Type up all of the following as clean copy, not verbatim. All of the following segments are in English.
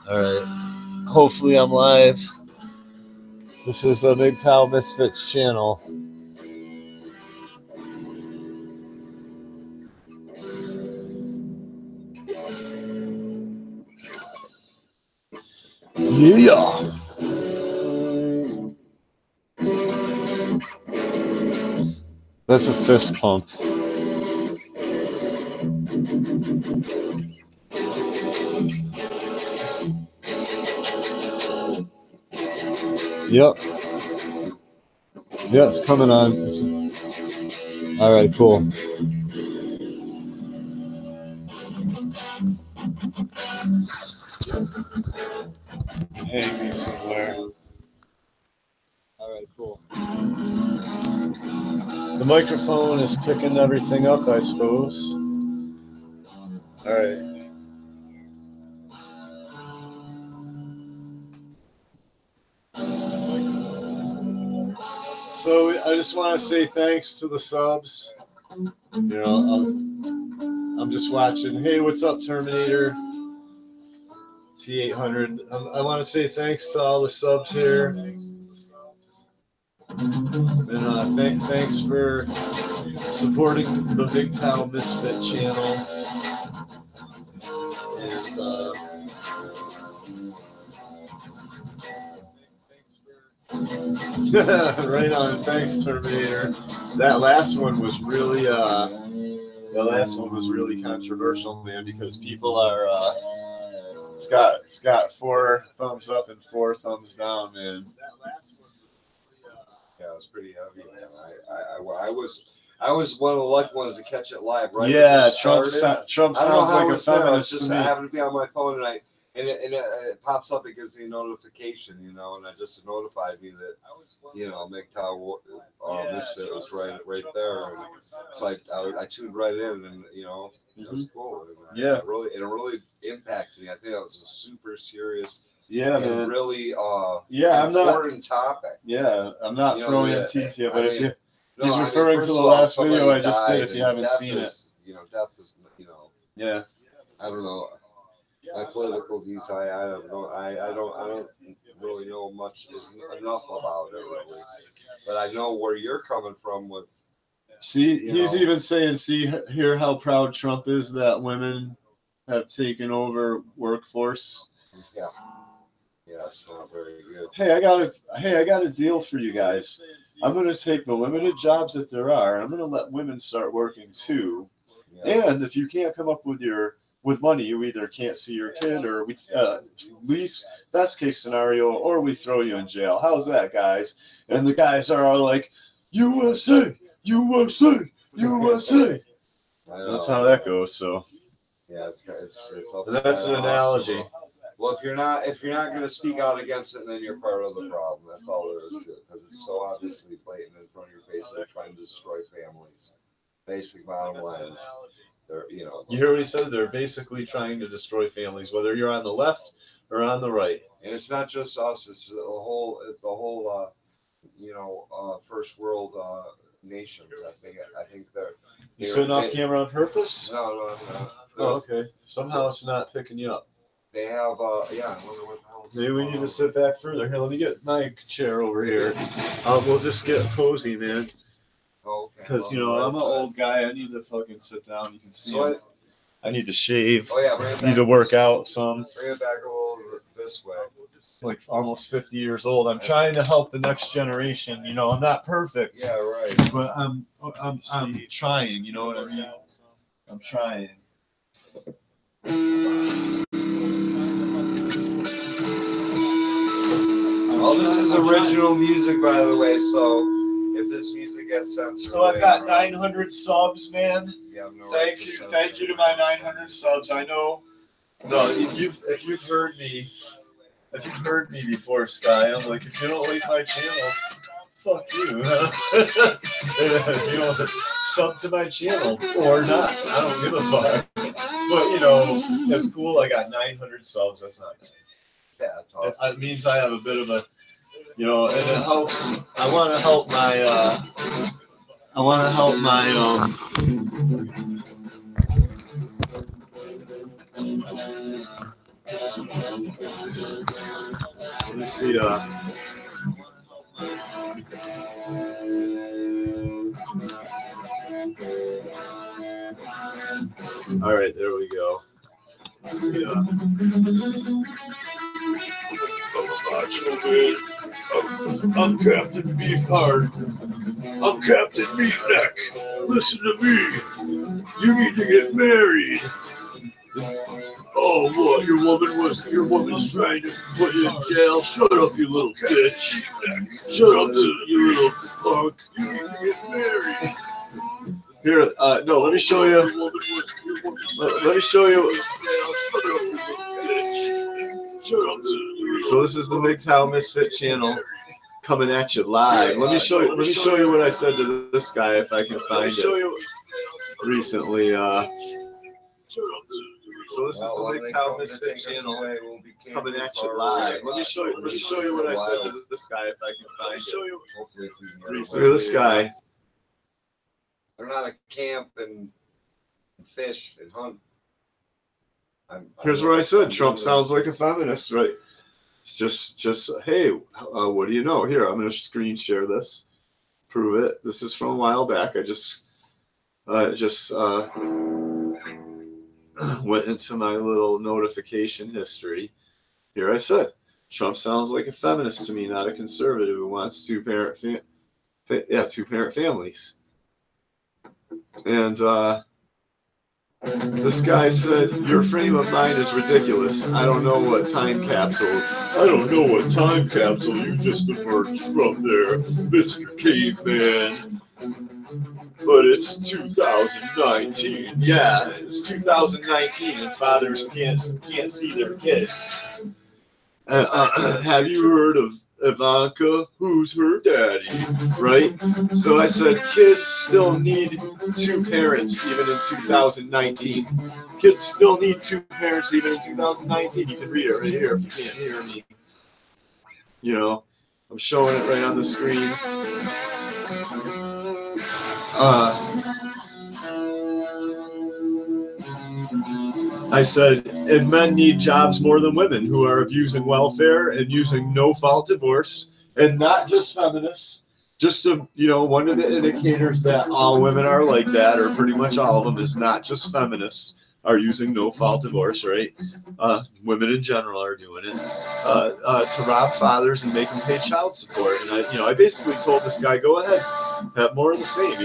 All right. Hopefully I'm live. This is the Mgtow Misfits channel. Yeah. That's a fist pump. Yep. Yeah, it's coming on. All right, cool. Hang me somewhere. All right, cool. The microphone is picking everything up, I suppose. All right. So I just want to say thanks to the subs. You know, I'm just watching. Hey, what's up, Terminator? T800. I want to say thanks to all the subs here. And thanks for supporting the Mgtow Misfit channel. And right on. Thanks, Terminator. That last one was really controversial, man, because people are it's got 4 thumbs up and 4 thumbs down, man. Yeah, it was pretty heavy, man. I was one of the lucky ones to catch it live, right? Yeah, Trump sounds like a feminist to me. I happen to be on my phone and it pops up. It gives me a notification, you know, and it just notified me that, you know, Mgtow Misfit was right there. And so I tuned right in, and you know, it was cool. And yeah, it really impacted me. I think that was a super serious. Yeah, man. Really, important topic. Yeah, I'm not throwing in teeth yet, but he's No, referring to the last video I just did. If you haven't seen it, you know, death is, you know. Yeah. I don't know. My political views, I don't really know much enough about it, really. But I know where you're coming from with. See, he's even saying, see here how proud Trump is that women have taken over workforce. Yeah. Yeah, it's not very good. Hey, I got a deal for you guys. I'm gonna take the limited jobs that there are. I'm gonna let women start working too. Yeah. And if you can't come up with money, you either can't see your kid, or we least best case scenario, or we throw you in jail. How's that, guys? And the guys are all like, USA, USA, USA. That's how that goes. So. Yeah, it's that's an analogy. Well, if you're not going to speak out against it, then you're part of the problem. That's all there is to it, because it's so obviously blatant in front of your face. They're trying to destroy families. Basic bottom line is, you know. You hear what he said? They're basically trying to destroy families, whether you're on the left or on the right. And it's not just us; it's the whole, first world nations. I think they're. You sitting off camera on purpose? No. Oh, okay. Somehow it's not picking you up. They have, I wonder what the hell. Maybe we need to sit back further. Here, let me get my chair over here. We'll just get cozy, man. Oh, okay. Because, you know, I'm an old guy. I need to fucking sit down. You can see me. I need to shave. Oh, yeah. I need to work out some. Bring it back a little this way. Like almost 50 years old. I'm trying to help the next generation. You know, I'm not perfect. Yeah, right. But I'm trying. You know what I mean? I'm trying. Oh, this is original music, by the way. So if this music gets censored, so I've got 900 subs, man. Yeah, no thank you to my 900 subs. I know. No, if you've heard me before, Sky, I'm like, if you don't like my channel, fuck you. You know, sub to my channel or not. I don't give a fuck. But you know, that's cool. I got 900 subs. That's not bad. Yeah, it's awesome. It means I have a bit of a, you know, and it helps. I want to help my. me see. All right, there we go. Let's see. I'm Captain Beefheart. I'm Captain Meatneck. Listen to me. You need to get married. Oh, what? Your woman's trying to put you in jail. Shut up, you little bitch. Shut up, you little punk. You need to get married. Here, no, let me show you. Let me show you. Shut up, you little bitch. Shut up. So this is the Mgtow Misfit channel coming at you live. Let me show you what I said to this guy if I can find it. Recently, so this is the Mgtow Misfit channel coming at you live. Let me show you what I said to this guy if I can find it. Recently, look at this guy. They're not a camp and fish and hunt. Here's what I said. Trump sounds like a feminist, right? It's just hey, what do you know? Here, I'm going to screen share this. Prove it. This is from a while back. I just went into my little notification history. Here I said, Trump sounds like a feminist to me, not a conservative who wants two-parent families. And this guy said, your frame of mind is ridiculous. I don't know what time capsule you just emerged from there, Mr. Caveman. But it's 2019. Yeah, it's 2019 and fathers can't see their kids. Have you heard of Ivanka? Who's her daddy? Right? So I said, kids still need two parents even in 2019. Kids still need two parents even in 2019. You can read it right here if you can't hear me. You know, I'm showing it right on the screen. I said, and men need jobs more than women who are abusing welfare and using no-fault divorce, and not just feminists. Just to, one of the indicators that all women are like that, or pretty much all of them, is not just feminists are using no-fault divorce, right? Women in general are doing it to rob fathers and make them pay child support. And I basically told this guy, go ahead, have more of the same,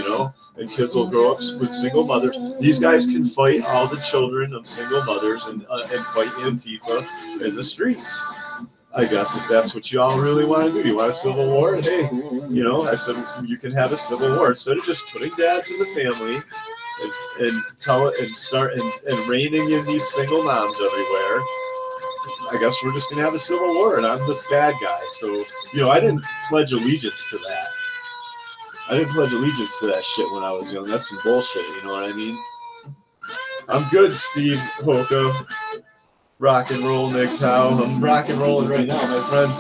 and kids will grow up with single mothers. These guys can fight all the children of single mothers and fight Antifa in the streets. I guess if that's what you all really want to do. You want a civil war? And hey, I said you can have a civil war instead of just putting dads in the family and start reining in these single moms everywhere. I guess we're just gonna have a civil war, and I'm the bad guy. So I didn't pledge allegiance to that. I didn't pledge allegiance to that shit when I was young. That's some bullshit. You know what I mean? I'm good, Steve Hoka. Rock and roll, Mgtow. I'm rock and rolling right now, my friend.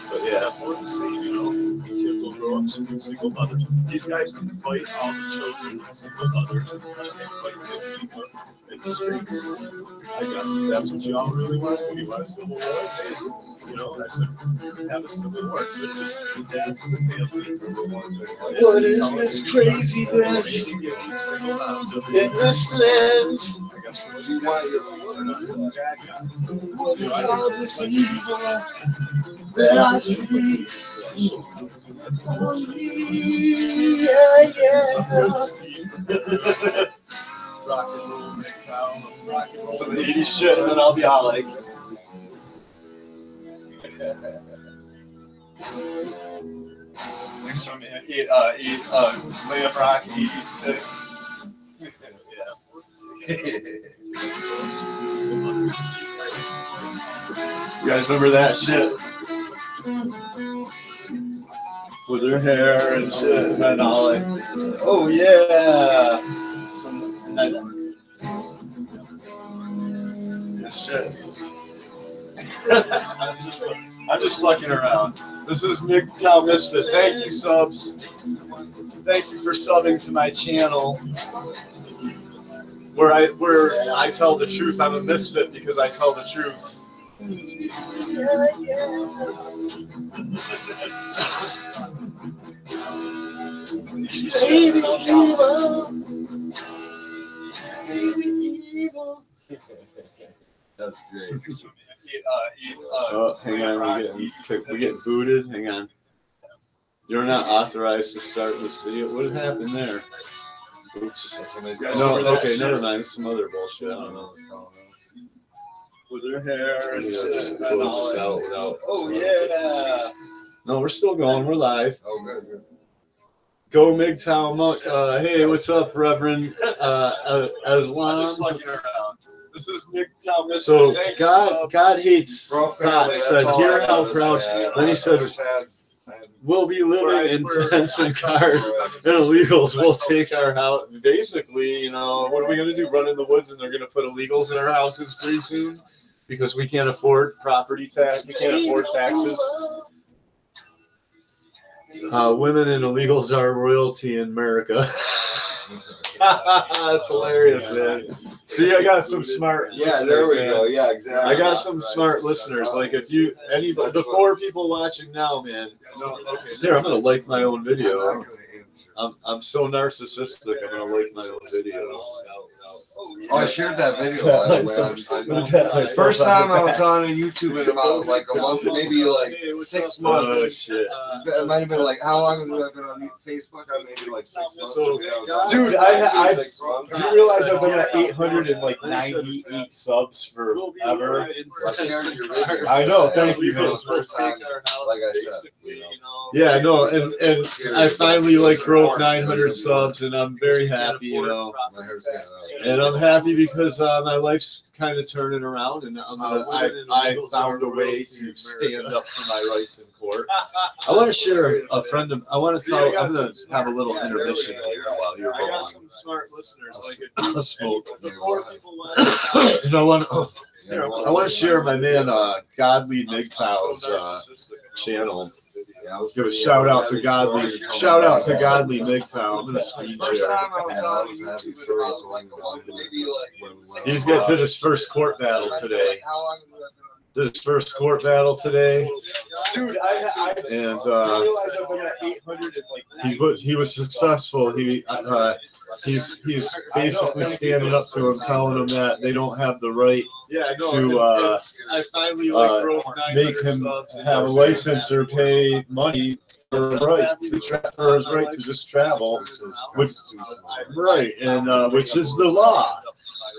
But yeah, more of the same, Kids will grow up with single mothers. These guys can fight all the children with single mothers and fight Antifa in the streets. I guess if that's what you all really want to do. You want a civil war? Hey, I said, have a civil war. So just put dads in the family. What is this craziness in this land? I guess we're just what is all this evil that I see? Rock and roll, Mgtow. Rock and roll. Some 80s shit, and then I'll be all like. Some Lamb Rock 80s picks. You guys remember that shit? With her hair and shit, and then all like, oh yeah. Yeah, shit. I'm just fucking around. This is Mgtow Misfit. Thank you, subs. Thank you for subbing to my channel. Where I tell the truth. I'm a misfit because I tell the truth. Stay the evil. Stay the evil. That's great. Oh, hang on, we get booted. Hang on. You're not authorized to start this video. What happened there? Oops. No, okay, never mind. It's some other bullshit. I don't know what's going on. With her hair and just close this out without. Oh yeah. No, we're still going. We're live. Oh, good. Go Mgtow Monk. Hey, what's up, Reverend Aslan? This is Mgtow Misfit. So God hates thoughts. Said, "Hear how proud." Then he said, "We'll be living in tents and cars, and illegals will take our house." Basically, you know, what are we gonna do? Run in the woods, and they're gonna put illegals in our houses pretty soon because we can't afford property tax. We can't afford taxes. Women and illegals are royalty in America. That's hilarious, man. See, I got some smart. Yeah, there we go. Yeah, exactly. I got some smart listeners. Like, if you the 4 people watching now, man. Here, I'm gonna like my own video. I'm so narcissistic. I'm gonna like my own video. Oh, I shared that video. First time I was on YouTube in about like a month, maybe like 6 months. Oh shit! It might have been like, how long have I been on Facebook? Maybe like 6 months. Dude, I do you realize I've been at 898 subs forever? I know. Thank you. Like I said. Yeah, no, and I finally like broke 900 subs, and I'm very happy, you know. And I'm happy because my life's kind of turning around, and I found a way to stand up for my rights in court. I want to share I want to tell. I'm gonna have a little intermission here while you're rolling. I got some smart listeners. Like, if smoke. And I want to share my man Godly Mgtow's channel. Yeah, let's give a shout out to Godly. Shout out to Godly Mgtow. I'm gonna screen share. He's getting to his first court battle today. Dude, and he was successful. He's basically standing up to him, telling him that they don't have the right to make him have a license or pay money for his right to just travel, which is the law.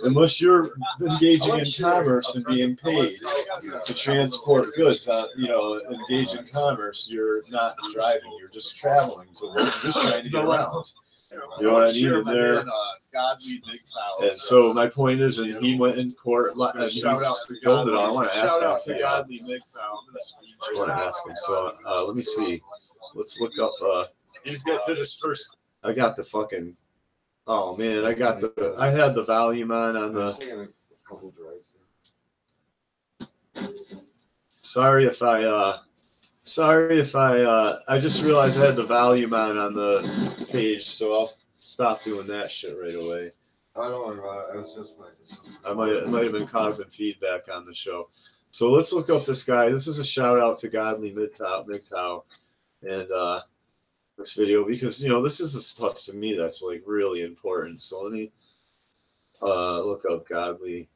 Unless you're engaging in commerce and being paid to transport goods, engage in commerce, you're not driving, you're just traveling to work, just trying to get around. You know what I mean? And so my point is, and he went in court, and shout out to Godly. I want to ask him. I want to ask him. So let me see. Let's look up. He's got to this first. I got the fucking. Oh man, I had the volume on the. Sorry if I just realized I had the volume on the page, so I'll stop doing that shit right away. I don't worry about it. It was just it might have been causing feedback on the show. So let's look up this guy. This is a shout out to Godly Mgtow, and this video, because this is the stuff to me that's like really important. So let me look up Godly.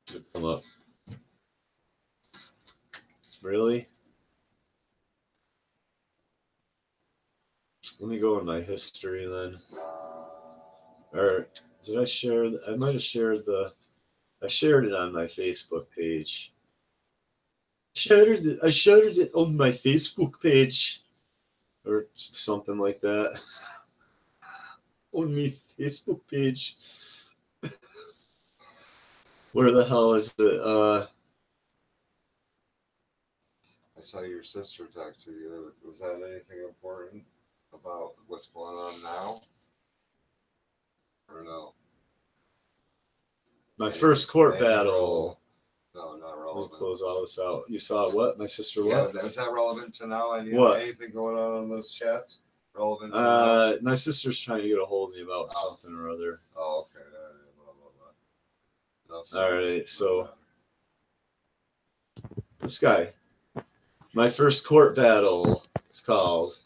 Should come up. Really? Let me go in my history then. Or did I share? I might have shared I shared it on my Facebook page. I shared it on my Facebook page, or something like that. On my Facebook page. Where the hell is it? I saw your sister text you. Was that anything important about what's going on now? My first court battle. No, not Let me relevant. close all this out. You saw what? My sister Yeah, what? is that relevant to now? What? Anything going on those chats? Relevant to now? My sister's trying to get a hold of me about something or other. Oh, okay. All right, so this guy, my first court battle, it's called,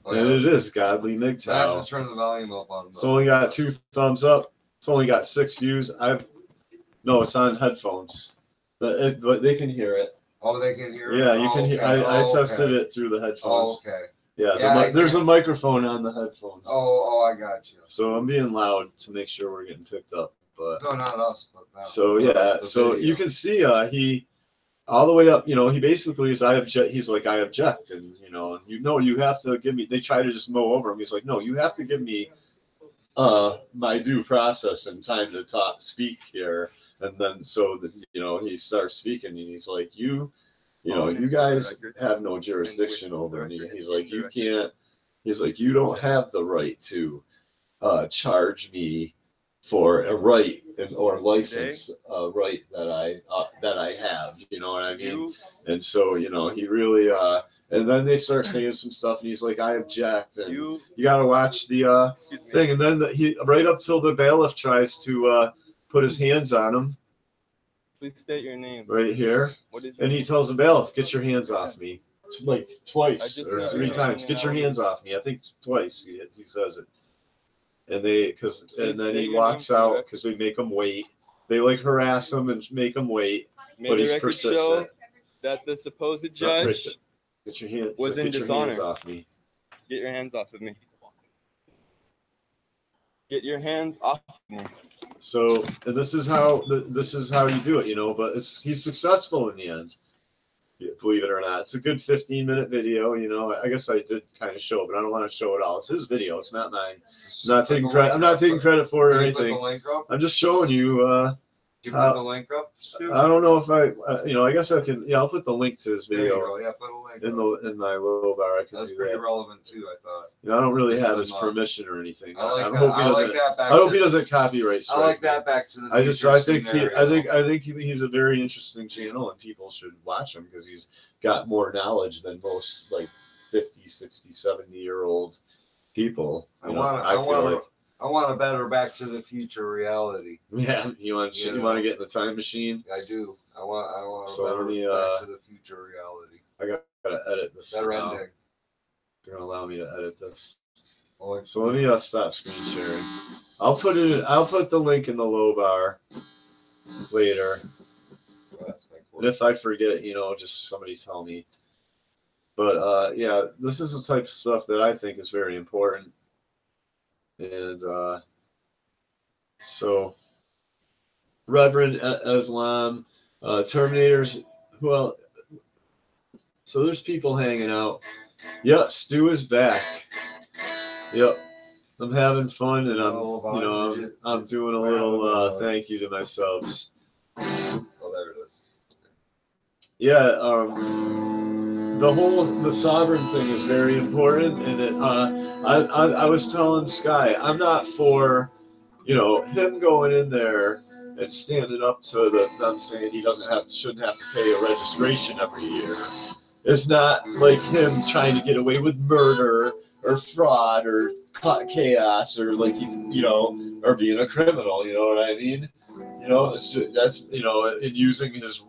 and it is Godly I have Mgtow. to turn the volume up on. It's only got 2 thumbs up. It's only got 6 views. No, it's on headphones, but they can hear it. Oh, they can hear it. Yeah, you can hear. I tested it through the headphones. Oh, okay. Yeah, there's a microphone on the headphones. Oh, I got you. So I'm being loud to make sure we're getting picked up. But no, not us. But no, so yeah, so you can see he all the way up. He basically is I object. He's like I object, and you have to give me. They try to just mow over him. He's like, no, you have to give me my due process and time to speak here. And then so that he starts speaking, and he's like, you guys have no jurisdiction over me. He's like, you can't. He's like, you don't have the right to charge me for a right or license right that I have. You know what I mean? And so he really and then they start saying some stuff, and he's like, I object, and you got to watch the thing. And then he right up till the bailiff tries to put his hands on him. Please state your name. Right here. What is and he tells the bailiff, get your hands off me. Like twice or 3 times. Get your hands off me. I think twice he says it. And then he walks out because they make him wait. They like harass him and make him wait. May the record show that the supposed judge was in dishonor. Hands off me. Get your hands off of me. Get your hands off of me. So and this is how you do it, but he's successful in the end. Believe it or not, it's a good 15-minute video. I guess I did kind of show it, but I don't want to show it all. It's his video. It's not mine. I'm not taking credit. I'm not taking credit for it or anything. I'm just showing you. Can you put the link up? I don't know if I guess I can. Yeah, I'll put the link to his video. There you go. Yeah, put a link in my little bar. I can That's do pretty that. relevant too. I thought. I don't really have his permission or anything. I hope he doesn't copyright strike. I like that Back to the Future. I think he's a very interesting channel, and people should watch him because he's got more knowledge than most 50, 60, 70-year-old people. I want a better Back to the Future reality. Yeah, you want to get in the time machine? I do. I want a better Back to the Future reality. I gotta edit this. Better ending. They're gonna allow me to edit this. So let me stop screen sharing. I'll put the link in the low bar later. And if I forget, just somebody tell me. But yeah, this is the type of stuff that I think is very important. And so Reverend Islam, Terminators, so there's people hanging out. Yeah, Stu is back. Yep. I'm having fun, and I'm doing a little thank you to my subs. Oh, there it is. Yeah, the sovereign thing is very important, and I was telling Sky, I'm not for him going in there and standing up to them saying he shouldn't have to pay a registration every year. It's not like him trying to get away with murder or fraud or chaos or or being a criminal. You know what I mean? That's in using his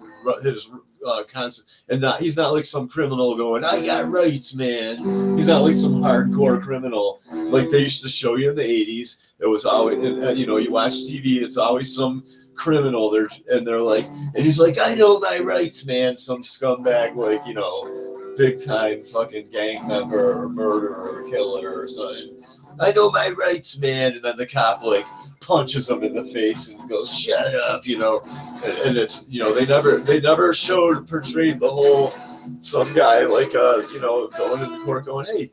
constant, and he's not like some criminal going, I got rights, man. He's not like some hardcore criminal like they used to show you in the 80s. It was always, you watch TV, it's always some criminal there, and they're like, and he's like, I know my rights, man. Some scumbag, big time fucking gang member or murderer or killer or something. I know my rights, man. And then the cop punches him in the face and goes, shut up, and it's, they never portrayed the whole, some guy going into court going, hey,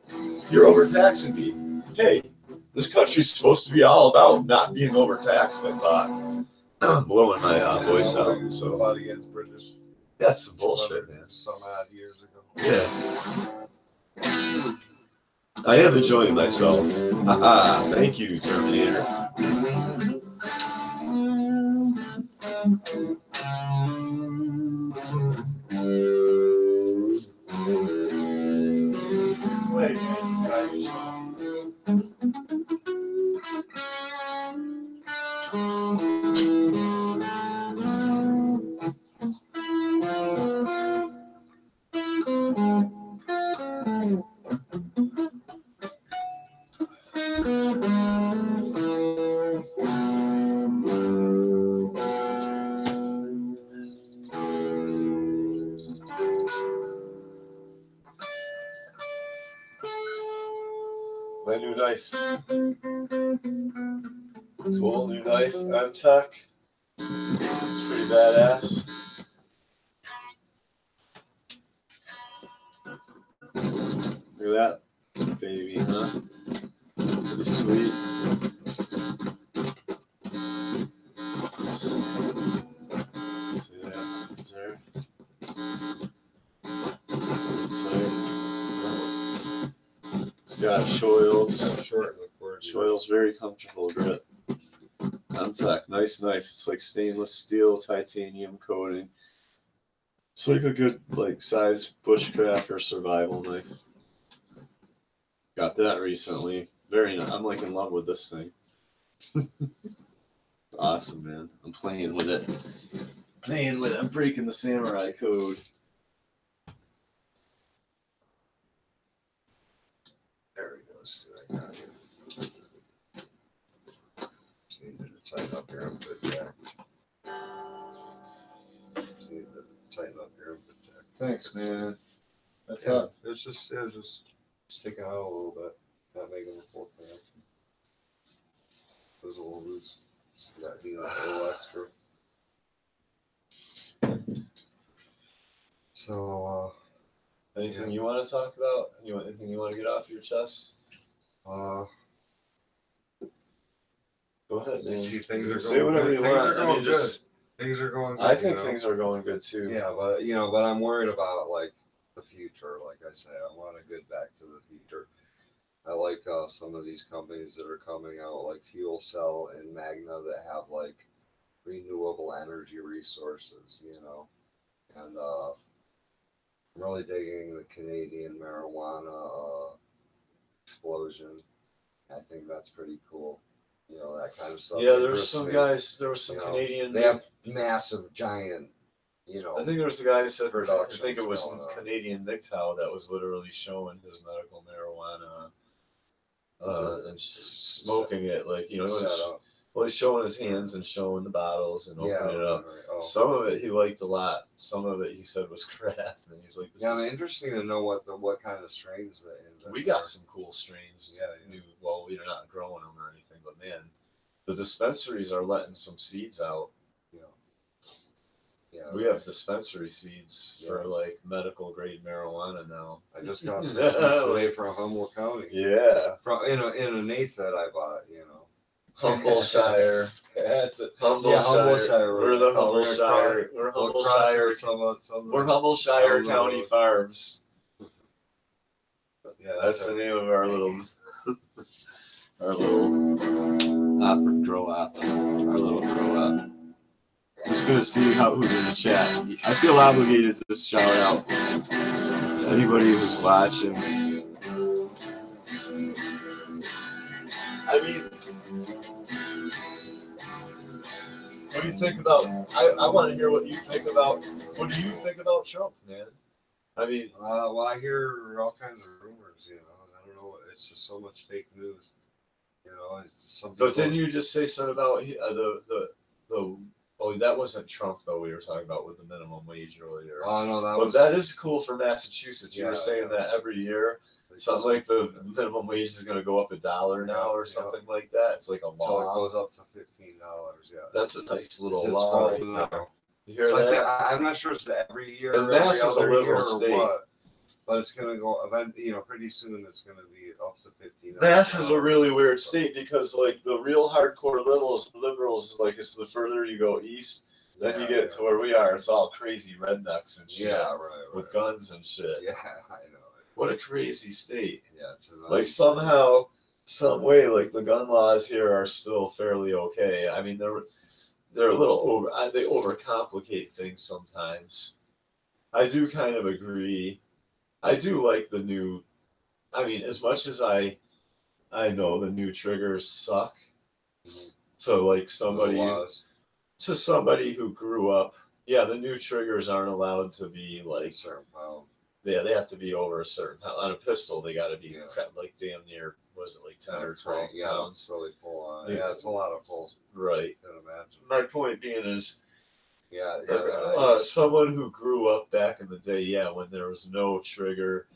you're overtaxing me. Hey, this country's supposed to be all about not being overtaxed, I thought. I'm blowing my voice out. So against British. That's some bullshit, man. Some odd years ago. Yeah. I am enjoying myself. Haha, thank you, Terminator. Wait, Sky. My new knife. Cool new knife, Mgtow. It's pretty badass. Look at that baby, huh? Pretty sweet. See that? Is there? It's got shoils. Shoils, very comfortable grip. Mgtow, nice knife. It's like stainless steel, titanium coating. It's like a good size bushcraft or survival knife. Got that recently. Very nice. I'm in love with this thing. Awesome, man. I'm playing with it. I'm breaking the samurai code. There we go. See what I got here. Just needed to tighten up your input jack. Just needed to tighten up your input jack. Thanks, man. I Yeah, thought it was just sticking out a little bit, not making the full connection. It was a little loose. Just got a little extra. So, anything you want to talk about? Anything you want to get off your chest? Go ahead, man. See, things are Say going whatever good. you Things want. are going good. Things are going good. I think things are going good too. Yeah, but I'm worried about the future. Like I say, I want to get back to the future. I like some of these companies that are coming out, like Fuel Cell and Magna, that have renewable energy resources, and I'm really digging the Canadian marijuana explosion. I think that's pretty cool. That kind of stuff. Yeah, there's some guys. There was some Canadian. They have massive, giant. I think there was a guy who said. I think it was going on. Canadian Mgtow that was literally showing his medical marijuana and smoking it, he's showing his hands and showing the bottles and opening it up. Right. Oh. Some of it he liked a lot. Some of it he said was crap, and he's like, "This is interesting to know what kind of strains they. We got some cool strains. Yeah. New. Well, we're not growing them or anything, but man, the dispensaries are letting some seeds out. Yeah. We have dispensary seeds for medical grade marijuana now. I just got some seeds today from Humboldt County. Yeah. From in an eighth that I bought. Humboldt-shire. Humboldt-shire. We're the Humboldt-shire. We're Humboldt-shire. We're Humboldt-shire County Farms. Yeah, that's the name of our little grow up. Our little grow up. Just gonna see who's in the chat. I feel obligated to shout out to anybody who's watching. I mean, what do you think about? I want to hear what you think about. What do you think about Trump, man? I mean, well, I hear all kinds of rumors, and I don't know. It's just so much fake news, But didn't you just say something about the? Oh, that wasn't Trump though. We were talking about with the minimum wage earlier. Oh no, that is cool for Massachusetts. You were saying that every year. Sounds like the minimum wage is going to go up $1 now or something like that. It's like a law. Until it goes up to $15. Yeah, that's a nice little law. You hear that? I'm not sure it's every year. And Mass is a liberal state. But it's going to go, pretty soon it's going to be up to $15. Mass is a really weird state because, the real hardcore liberals, it's the further you go east, then you get to where we are. It's all crazy rednecks and shit. Yeah, right. With guns and shit. Yeah, I know. What a crazy state. Yeah, it's somehow, some way, the gun laws here are still fairly okay. I mean, they're a little they overcomplicate things sometimes. I do kind of agree. I do like the new. I mean, as much as I know the new triggers suck. To like somebody who grew up. Yeah, the new triggers aren't allowed to be like certain pound. Yeah, they have to be over a certain pound. On a pistol, they got to be like damn near, was it like 10 or 12 pounds? So they pull on. Yeah, it's a lot of pulls. Right. I can imagine. My point being is, yeah. Someone who grew up back in the day, when there was no trigger,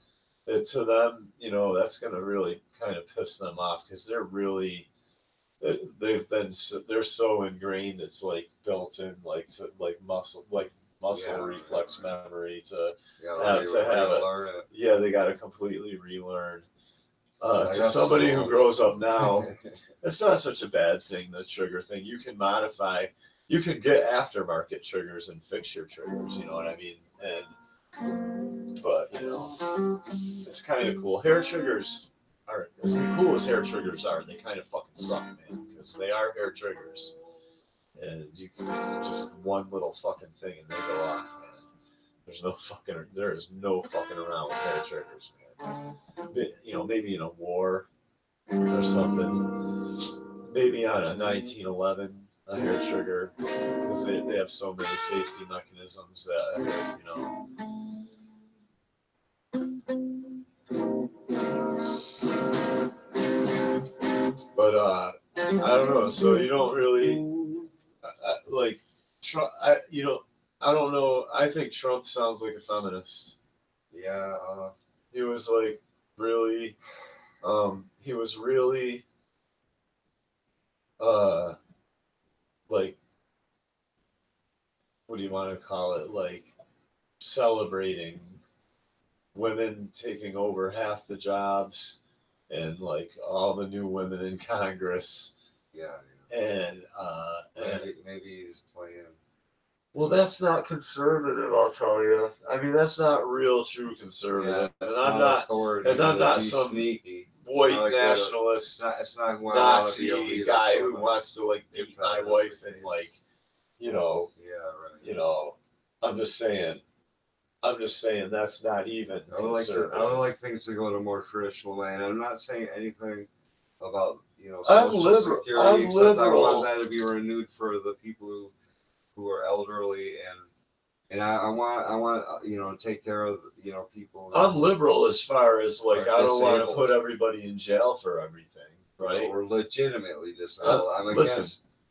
to them, that's going to really kind of piss them off because they're really, they're so ingrained. It's like built in, like to muscle reflex memory to have it. Yeah, they got to completely relearn. To somebody who grows up now, it's not such a bad thing. The trigger thing, you can modify. You can get aftermarket triggers and fix your triggers. You know what I mean? But it's kind of cool. Hair triggers are as cool as hair triggers are. They kind of fucking suck, man, because they are hair triggers, and you can just one little fucking thing and they go off, man. There is no fucking around with hair triggers, man. Maybe in a war or something. Maybe on a 1911, a hair trigger, because they have so many safety mechanisms that But I don't know. So you don't really like Trump. I don't know. I think Trump sounds like a feminist. Yeah. He was like really. He was really. Like, what do you want to call it? Like, celebrating women taking over half the jobs and like all the new women in Congress. Yeah. And maybe he's playing. Well, that's not conservative, I'll tell you. I mean, that's not real, true conservative. Yeah, and I'm not some sneaky white nationalist, it's not Nazi guy who wants to like beat my wife and like, Yeah, right. I'm just saying that's not even conservative. I would like things to go to a more traditional way. And I'm not saying anything about I'm Social liberal. Security, except I want that to be renewed for the people who are elderly and I want to take care of people. I'm liberal as far as like I don't want to put everybody in jail for everything, right? Or legitimately disabled.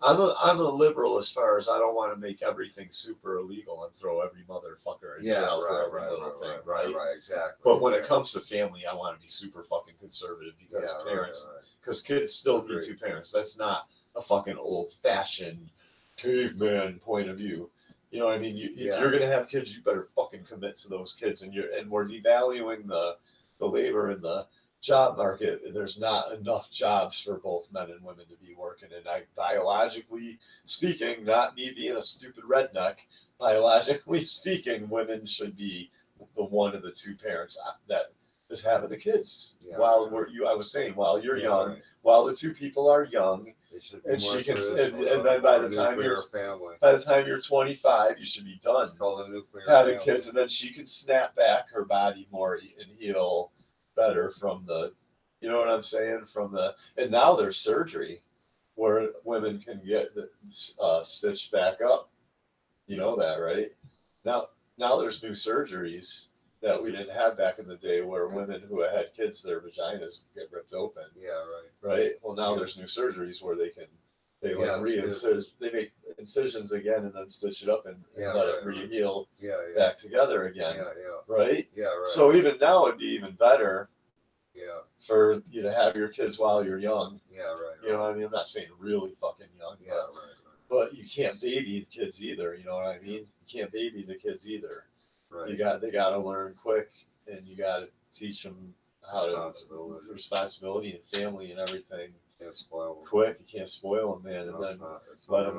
I'm a liberal as far as I don't want to make everything super illegal and throw every motherfucker in jail for every little thing, right? Right, exactly. But when it comes to family, I want to be super fucking conservative because because kids still need two parents. That's not a fucking old-fashioned caveman point of view. You know what I mean? If you're gonna have kids, you better fucking commit to those kids. And we're devaluing the labor and the job market. There's not enough jobs for both men and women to be working. And biologically speaking, not me being a stupid redneck, biologically speaking, women should be the one of the two parents that is having the kids. While you're young, while the two people are young. And she can, and then by the time you're 25, you should be done having kids, and then she can snap back her body more and heal better from the, you know what I'm saying? And now there's surgery where women can get stitched back up. You know that, right? Now there's new surgeries that we didn't have back in the day where women who had kids, their vaginas get ripped open. Yeah, right. Right? Well, now there's new surgeries where they make incisions again and then stitch it up and let it re-heal back together again. Right? Yeah, right. So even now it'd be even better for you to have your kids while you're young. Yeah, right. You know what I mean? I'm not saying really fucking young. Yeah, right. But you can't baby the kids either, you know what I mean? You can't baby the kids either. Right. They got to learn quick, and you got to teach them responsibility and family and everything. Can't spoil them quick. You can't spoil them, man, and then let them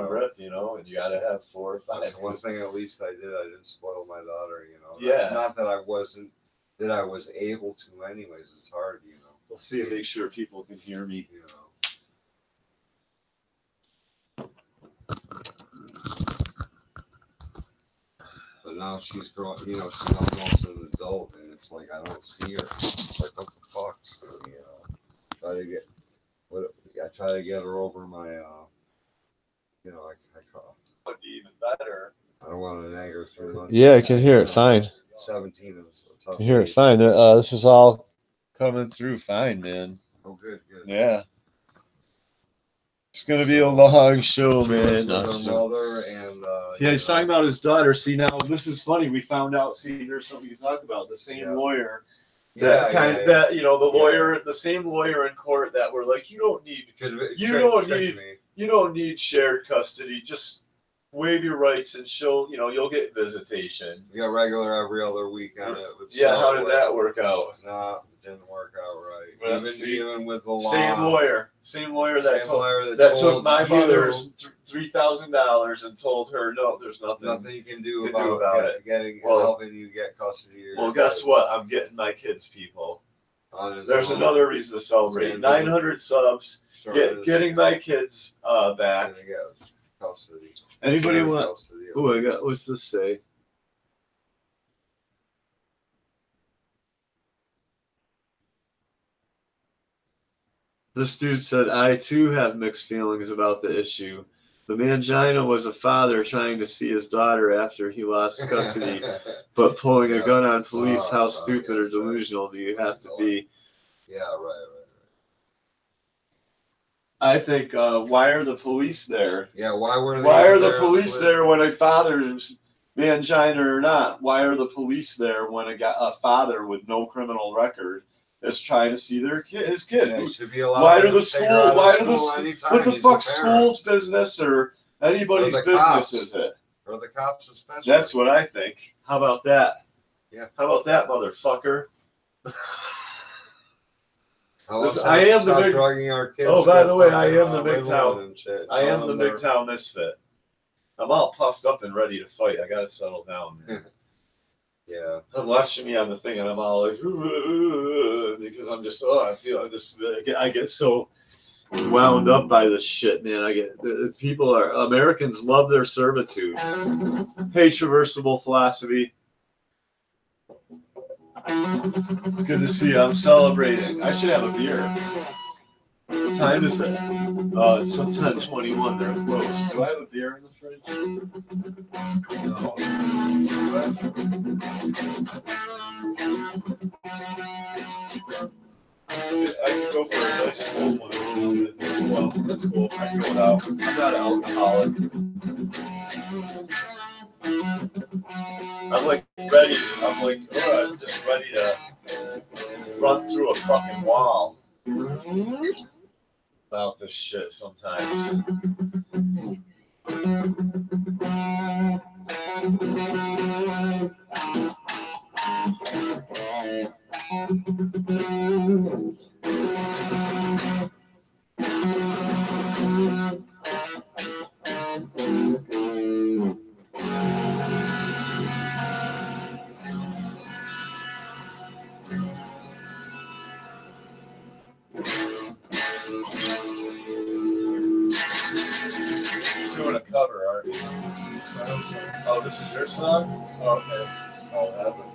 rip, and you got to have 4 or 5. That's one thing at least I did. I didn't spoil my daughter, Yeah. Not that I wasn't, that I was able to. Anyways, it's hard, We'll see and make sure people can hear me. now she's grown. You know, she's almost an adult, and it's like I don't see her. It's like what the fuck? You know, I try to get her over my. You know, I call. Would be even better. I don't want to nag her too much. Yeah, I can hear it fine. 17 is a tough. I hear it age. fine. This is all coming through fine, man. Oh, good. Yeah. It's gonna be a long show, She man. lives with her mother and. Yeah, he's talking about his daughter. See, now this is funny. We found out. See, there's something you talk about. The same lawyer. That you know, the lawyer, the same lawyer in court that were like, you don't need shared custody. Just waive your rights and show, you know, you'll get visitation. You got regular every other week on it. Yeah, how did that work out? Nah, it didn't work out right. Well, Even with the law. Same lawyer that took my mother's $3,000 and told her, no, there's nothing you can do about it. Helping you get custody. Well, guess what? I'm getting my kids, people. There's another reason to celebrate. 900 subs. Getting my kids back. Custody. Anybody want? Oh, I got. What's this say? This dude said, I too have mixed feelings about the issue. The mangina was a father trying to see his daughter after he lost custody, but pulling a gun on police. How stupid or delusional do you have to be? Yeah, right. I think, why are the police there? Yeah, why are the police there when a father's mangina or not? Why are the police there when a father with no criminal record is trying to see his kid? Yeah, should be allowed what the fuck school's business or anybody's business is it? Or the cops especially. That's what I think. How about that? Yeah. How about that, motherfucker? I am the big. Our kids oh, by the way, I am the Mgtow. I am the Mgtow misfit. I'm all puffed up and ready to fight. I gotta settle down, man. Yeah. I'm watching me on the thing, and I'm all like, because I'm just, I feel this. I get so wound up by this shit, man. Americans love their servitude. Hey, traversable philosophy. It's good to see you. I'm celebrating. I should have a beer. What time is it? Oh, it's 10:21. They're closed. Do I have a beer in the fridge? No. I can go for a nice cold one. Well, that's cool. I can go without. I'm not an alcoholic. I'm like ready. I'm just ready to run through a fucking wall about this shit sometimes. Doing a cover, aren't you? Oh, this is your song? Oh, okay. I'll have it.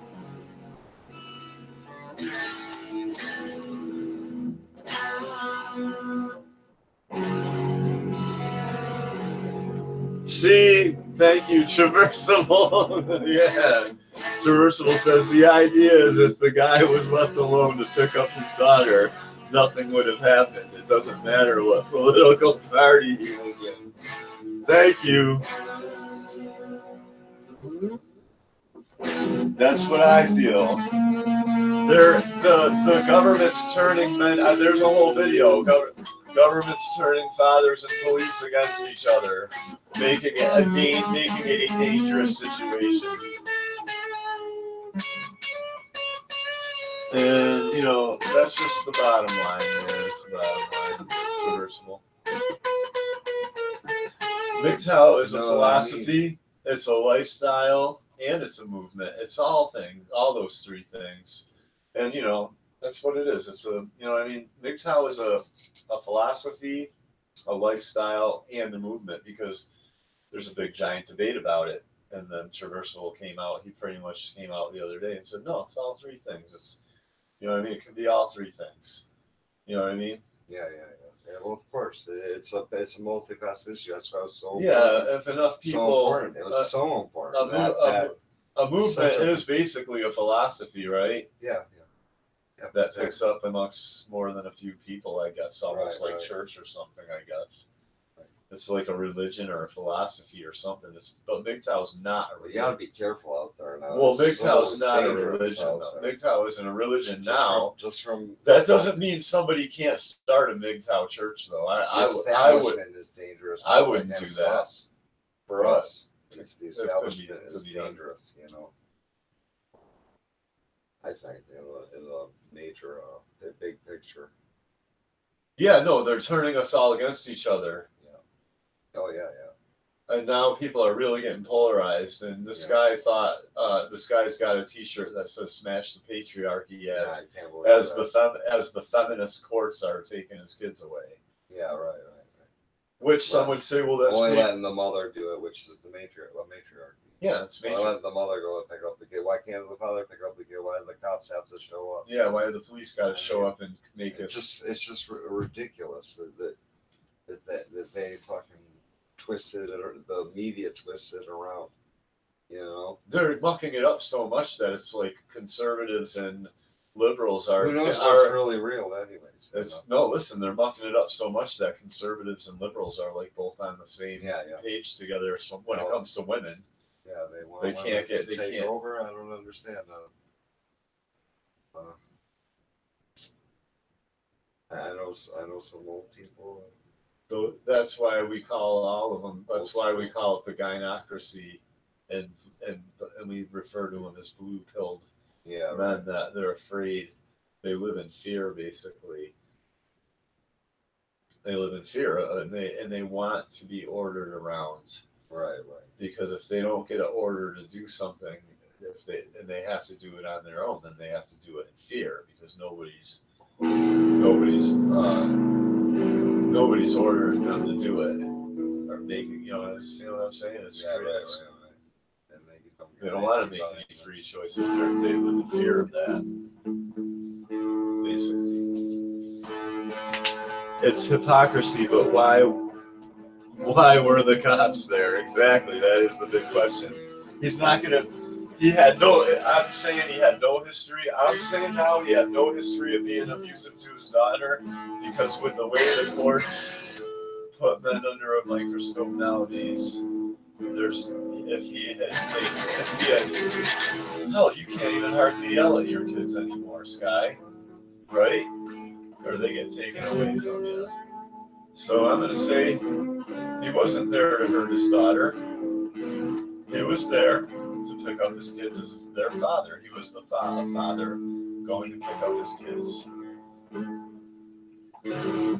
See, thank you, Traversable. Yeah. Traversable says the idea is if the guy was left alone to pick up his daughter, nothing would have happened. It doesn't matter what political party he was in. Thank you. That's what I feel. The government's turning men. There's a whole video. Government's turning fathers and police against each other, making it a dangerous situation. And you know that's just the bottom line. Man. It's the bottom line. Reversible. Mgtow is a philosophy, it's a lifestyle, and it's a movement. It's all things, all those three things. And, you know, that's what it is. It's a, you know, I mean, Mgtow is a philosophy, a lifestyle, and a movement because there's a big giant debate about it. and then Traversal came out. He pretty much came out the other day and said, no, it's all three things. It's, you know what I mean? It can be all three things. You know what I mean? Yeah. Well, of course, it's a multifaceted issue. That's why it was so important. If enough people, so important. It was so important. A movement is basically a philosophy, right? Yeah. That picks up amongst more than a few people, I guess, almost like church or something, I guess. Right. It's like a religion or a philosophy or something. But Mgtow's not a religion. You gotta be careful out there now. Well, Mgtow's not a religion. Mgtow isn't a religion now. That doesn't mean somebody can't start a Mgtow church, though. I would. Is dangerous. I wouldn't do that. For us, it's the establishment is dangerous. You know. I think in the nature of the big picture. Yeah, no, they're turning us all against each other. Yeah. Oh yeah. And now people are really getting polarized. And this guy thought this guy's got a T-shirt that says "Smash the Patriarchy" as the feminist courts are taking his kids away. Yeah, right. Which some would say, well, that's and the mother do it, which is the matriarchy. Yeah, it's matriarchy. Why let the mother go and pick up the kid? Why can't the father pick up the kid? Why do the cops have to show up? Yeah, why do the police got to show up and make us? It's just ridiculous that they fucking twisted it, or the media twisted it around. You know, they're mucking it up so much that it's like conservatives and liberals are. Who knows what's really real, anyways? No, listen, they're mucking it up so much that conservatives and liberals are like both on the same page together. So when it comes to women. Yeah, they can't take over. I don't understand. I know some old people. So that's why we call all of them. That's why we call it the gynocracy, and we refer to them as blue-pilled men. That they're afraid. They live in fear, basically. They live in fear, and they want to be ordered around. Right. Because if they don't get an order to do something, and they have to do it on their own, then they have to do it in fear because nobody's ordering them to do it or making. You know what I'm saying? It's crazy. Right. They don't want to make any free choices. They live in fear of that. Basically, it's hypocrisy. But why were the cops there? Exactly. That is the big question. He's not gonna. I'm saying he had no history. I'm saying now he had no history of being abusive to his daughter, because with the way the courts put men under a microscope nowadays, hell, you can't even hardly yell at your kids anymore, Sky, right? Or they get taken away from you. So I'm gonna say he wasn't there to hurt his daughter. He was there to pick up his kids as their father. He was the father going to pick up his kids.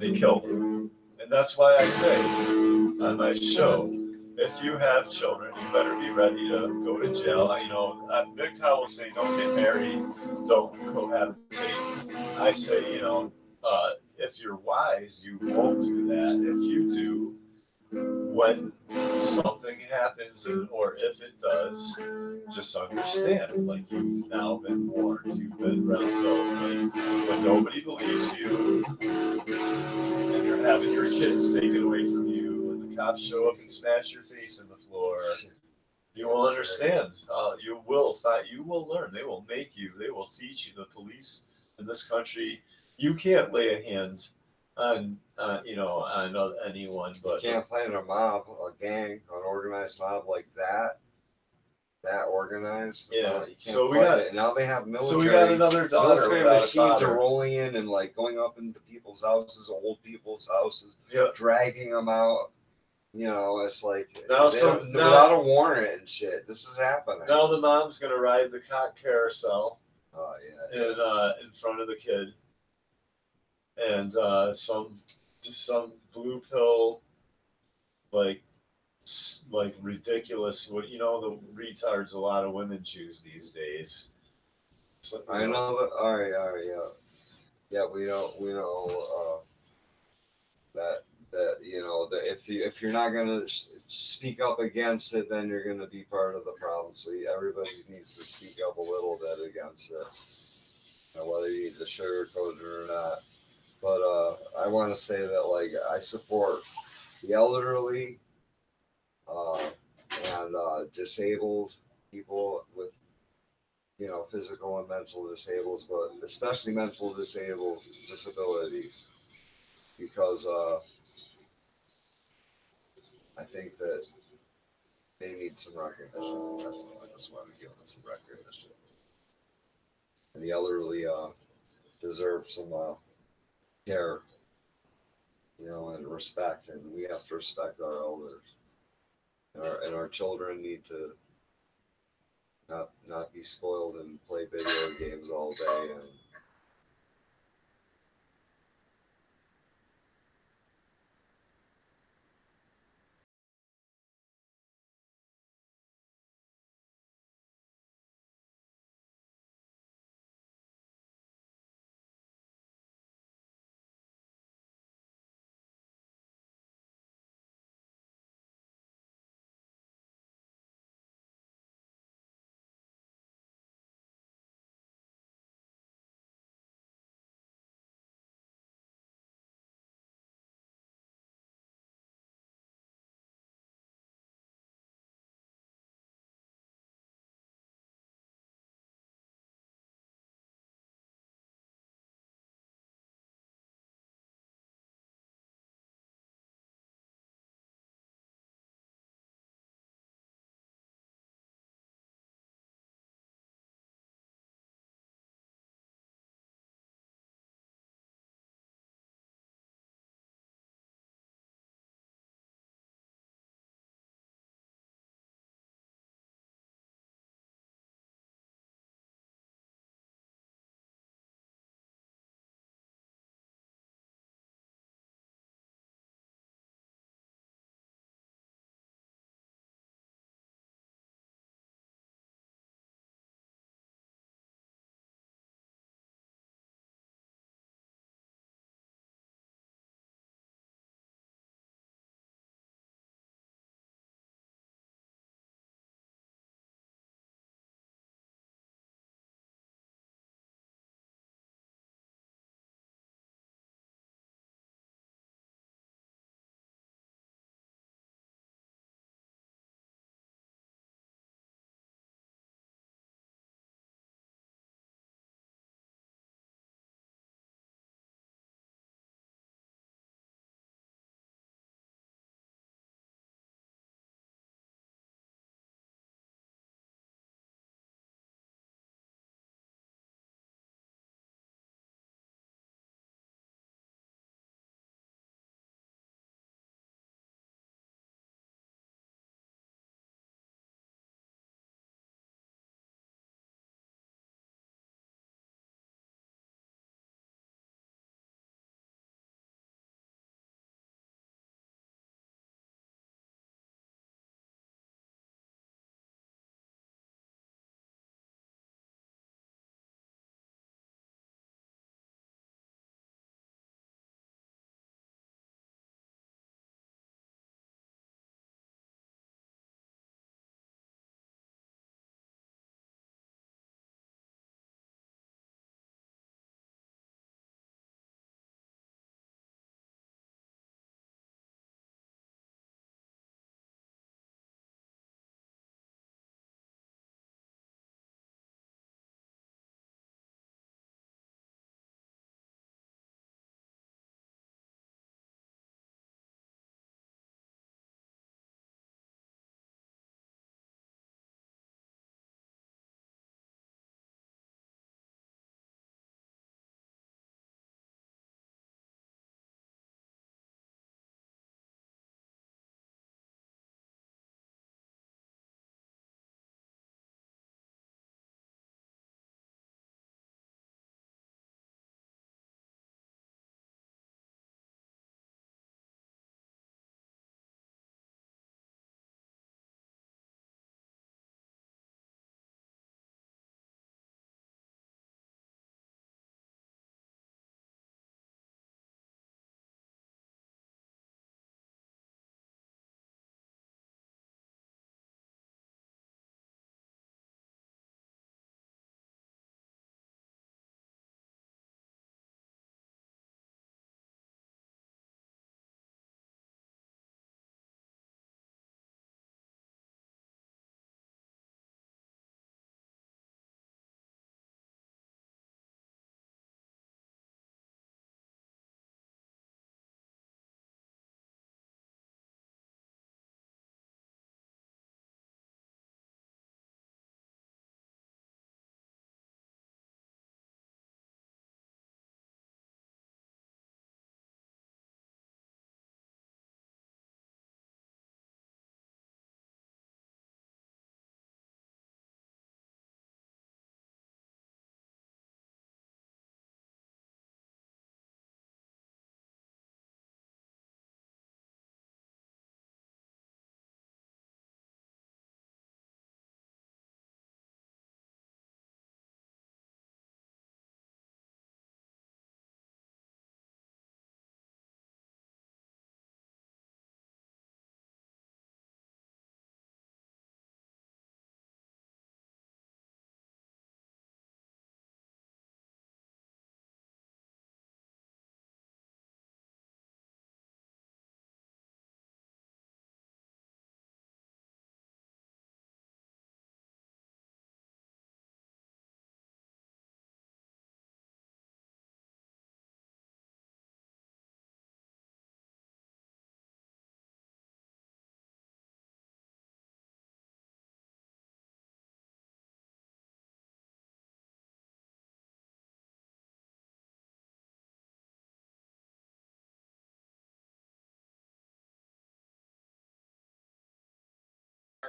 They killed him. And that's why I say on my show, if you have children, you better be ready to go to jail. You know, Mgtow will say, don't get married, don't cohabitate. I say, if you're wise, you won't do that. If you do, when something happens, or if it does, just understand, like, you've now been warned, you've been red pilled. Like, when nobody believes you, and you're having your kids taken away from you, and the cops show up and smash your face in the floor, you will understand. You will learn. They will teach you. The police in this country, you can't lay a hand on anyone, but you can't plan a mob, a gang, an organized mob like that. That organized. Yeah. You can't fight it. Now they have military. So we got another daughter. Military machines are rolling in and like going up into people's houses, old people's houses, dragging them out. You know, it's like without a warrant and shit. This is happening. Now the mom's gonna ride the cock carousel. Oh yeah. In front of the kid. And some blue pill, like ridiculous. The retards a lot of women choose these days. So, I know that. All right, yeah. We know that that that if you're not gonna speak up against it, then you're gonna be part of the problem. So everybody needs to speak up a little bit against it, whether you need to sugarcoat it or not. But I want to say that like I support the elderly and disabled people with physical and mental disables, but especially mental disabilities, because I think that they need some recognition. That's all. I just want to give them some recognition. And the elderly deserve some care, and respect. And we have to respect our elders. And our children need to not be spoiled and play video games all day and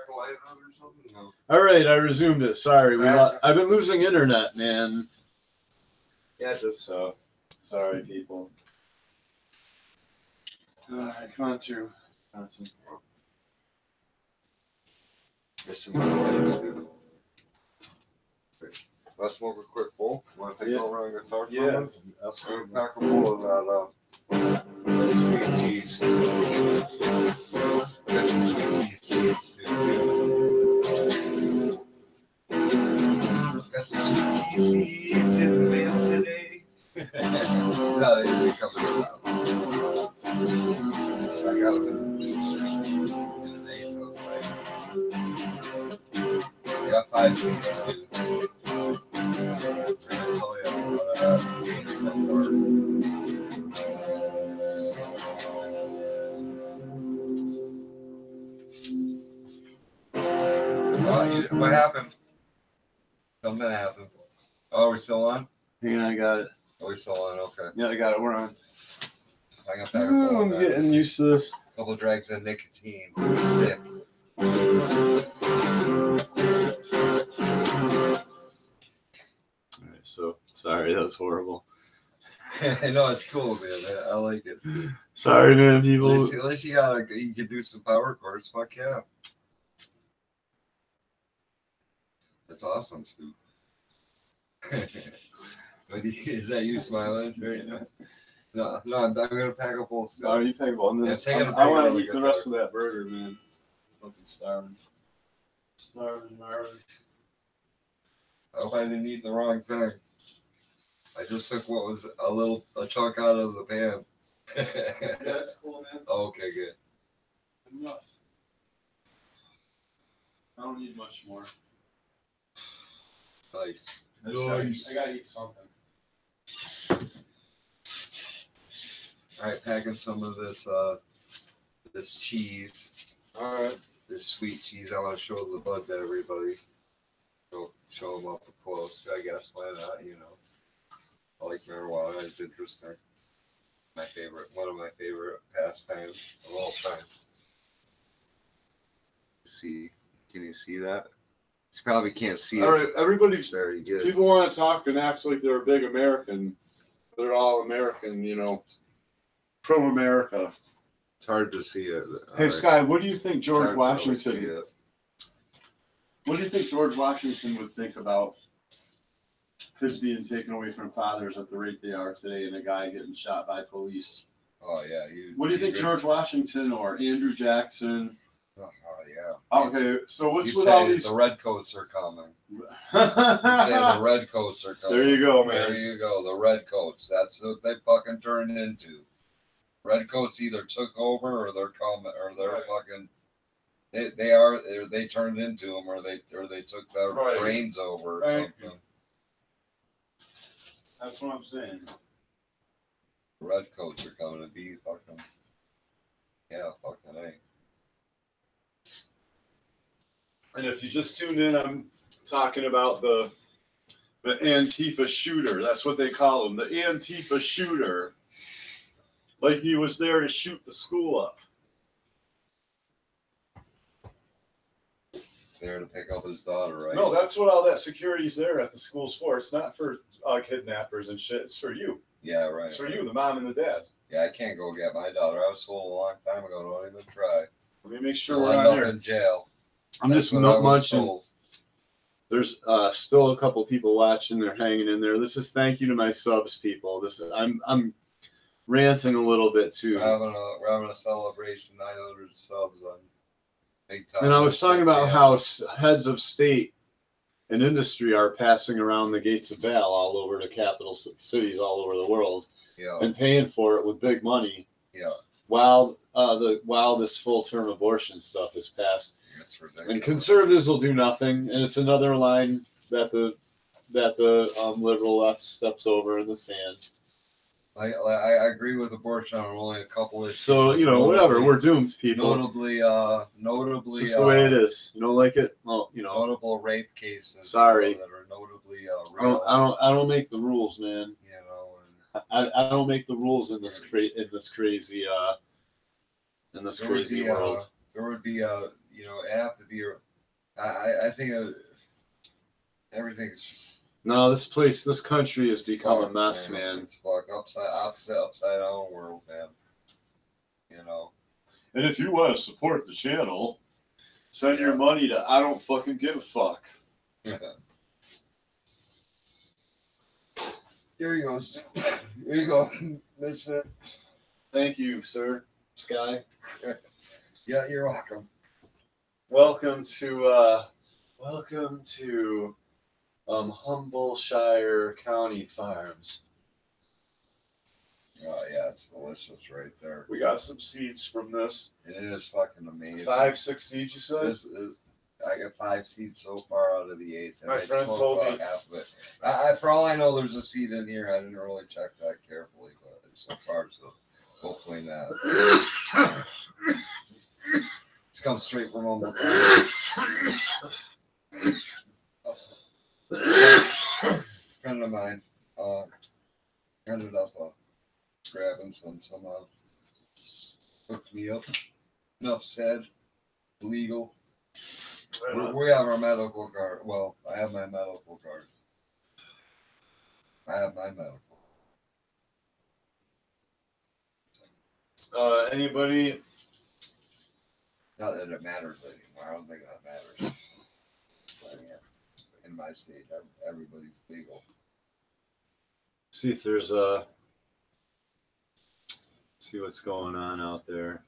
the light on or something? No. All right, I resumed it. Sorry, I've been losing internet, man. Yeah, just So, sorry, people. All right, come on through. missing my lights, dude. Let's smoke a quick bowl. Want to take over on your talk? Yeah. I'll pack a bowl of that sweet cheese. Got some sweet cheese seeds, dude. Got some sweet cheese seeds in the mail today. No, they come in now. I got them in an 8 outside. I got 5 seeds, dude. What happened? Something happened. Oh, are we still on? Hang on, I got it. Are we still on? Okay. Yeah, I got it. We're on. I got back and I'm getting used to this. Couple drags of nicotine. Stick. All right, so sorry, that was horrible. No, it's cool, man. I like it. Sorry, man, people. At least you can do some power chords. Fuck yeah. That's awesome, Stu. Is that you smiling right now? No, I'm gonna pack a full stuff. Oh, you pack one. Yeah, I want to eat the rest of that burger, man. Fucking starving. Starving, Marvin. I hope I didn't eat the wrong thing. I just took what was a chunk out of the pan. Yeah, that's cool, man. Oh, okay, good. Enough. I don't need much more. Nice. I gotta eat something. All right, packing some of this this cheese. All right. This sweet cheese. I want to show the bud to everybody. Show them up close. I guess why not? You know, I like marijuana. It's interesting. One of my favorite pastimes of all time. See, can you see that? You probably can't see it. All right, everybody's Very good. People want to talk and act like they're a big American. They're all American, you know, pro-America. It's hard to see it. Hey, Sky, what do you think George Washington? Really What do you think George Washington would think about kids being taken away from fathers at the rate they are today, and a guy getting shot by police? Oh yeah, What do you think George? George Washington or Andrew Jackson? Oh yeah. Okay, so what's You with say all these? the redcoats are coming. You say the redcoats are coming. There you go, man. There you go. The redcoats. That's what they fucking turned into. Redcoats either took over or they're coming or they're Right. fucking. They turned into them or they took their Right. brains over or Right. something. That's what I'm saying. The redcoats are coming to be fucking. Yeah, fucking A. And if you just tuned in, I'm talking about the Antifa shooter. That's what they call him, the Antifa shooter. Like he was there to shoot the school up. There to pick up his daughter, right? No, that's what all that security's there at the schools for. It's not for kidnappers and shit. It's for you. Yeah, right. It's for you, the mom and the dad. Yeah, I can't go get my daughter. I was told a long time ago, don't even try. Let me make sure She'll we're end on up there. in jail. I'm That's just what I not was munching. told. There's still a couple people watching. They're hanging in there. This is thank you to my subs, people. I'm ranting a little bit too. We're having a celebration, 900 subs on Big Time. And I was talking about how heads of state and industry are passing around the gates of Baal all over the capital cities all over the world, and paying for it with big money. Yeah. While this full-term abortion stuff is passed, It's ridiculous. and conservatives will do nothing, and it's another line that the liberal left steps over in the sand. I agree with abortion on only a couple issues. So whatever, we're doomed, people. Notably, It's just the way it is. You don't like it? Well, notable rape cases. Sorry. That are notably real. I don't make the rules, man. You know. I don't make the rules in this crazy There world. would be you know, have to be. I think everything's just. No, this country has become a mess, man. It's like upside down world, man. You know. And if you want to support the channel, send your money to I don't fucking give a fuck. Here you go. Here you go, Misfit. Thank you, sir. Sky. Yeah, you're welcome. Welcome to Humbolshire County Farms. Oh yeah, it's delicious right there. We got some seeds from this. It is fucking amazing. 5-6 seeds, you said? I got 5 seeds so far out of the 8th. And My friend told me half of it. For all I know, there's a seed in here. I didn't really check that carefully, but so far, so hopefully not. It's come straight from Mgtow. Friend of mine ended up grabbing some hooked me up. Enough said. Legal. We have our medical card. Well, I have my medical card. Anybody? Not that it matters anymore. I don't think that matters. But yeah, in my state, everybody's legal. See if there's see what's going on out there.